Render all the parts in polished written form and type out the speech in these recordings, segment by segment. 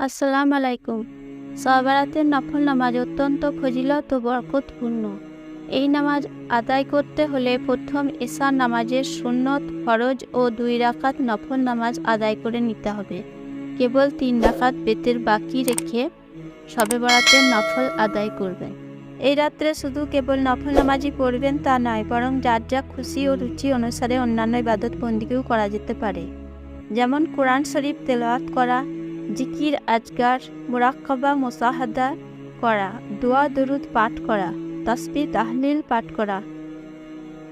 আসসালামু আলাইকুম। সহবরাতের নফল নামাজ অত্যন্ত ফজিলত ও বরকতপূর্ণ। এই নামাজ আদায় করতে হলে প্রথম এশার নামাজের সুন্নত, ফরজ ও 2 রাকাত নফল নামাজ আদায় করে নিতে হবে। কেবল 3 রাকাত বেতের বাকি রেখে শবে বরাতের নফল আদায় করবেন। এই রাত্রে শুধু কেবল নফল নামাজই পড়বেন তা নয়, বরং যার যা খুশি ও রুচি অনুসারে অন্যান্য ইবাদত বন্দিকেও করা যেতে পারে। যেমন কোরআন শরীফ তেলাওয়াত করা, জিকির আজকার, মুরাক্কাবা মুসাহাদা করা, দোয়া দরুদ পাঠ করা, তাসবিহ তাহলিল পাঠ করা,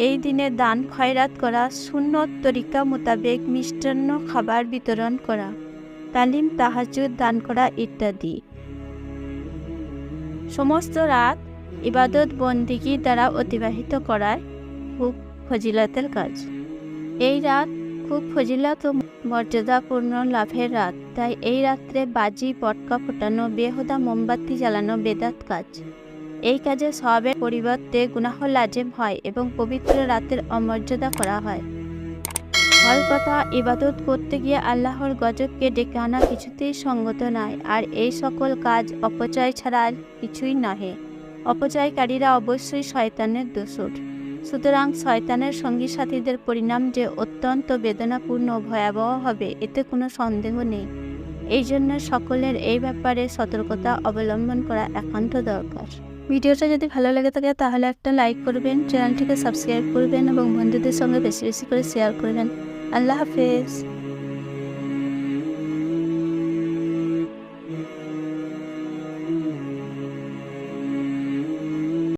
এই দিনে দান খয়রাত করা, সুন্নত তরিকা মোতাবেক মিষ্টান্ন খাবার বিতরণ করা, তালিম তাহাজ্জুদ দান করা ইত্যাদি। সমস্ত রাত ইবাদত বন্দিগি দ্বারা অতিবাহিত করায় খুব ফজিলতের কাজ। এই রাত খুব ফজিলত ও মর্যাদাপূর্ণ লাভের রাত, তাই এই রাত্রে বাজি পটকা ফোটানো, বেহুদা মোমবাতি জ্বালানো বেদাত কাজ। এই কাজে সওয়াবের পরিবর্তে গুনাহ লাজেম হয় এবং পবিত্র রাতের অমর্যাদা করা হয়। হল কথা, ইবাদত করতে গিয়ে আল্লাহর গজবকে ডেকে আনা কিছুতেই সঙ্গত নয়, আর এই সকল কাজ অপচয় ছাড়া আর কিছুই নহে। অপচয়কারীরা অবশ্যই শয়তানের দোসর। সুতরাং শয়তানের সঙ্গী সাথীদের পরিণাম যে অত্যন্ত বেদনাপূর্ণ ও ভয়াবহ হবে এতে কোনো সন্দেহ নেই। এই জন্য সকলের এই ব্যাপারে সতর্কতা অবলম্বন করা একান্ত দরকার। ভিডিওটা যদি ভালো লেগে থাকে তাহলে একটা লাইক করবেন, চ্যানেলটিকে সাবস্ক্রাইব করবেন এবং বন্ধুদের সঙ্গে বেশি বেশি করে শেয়ার করবেন। আল্লাহ হাফেজ।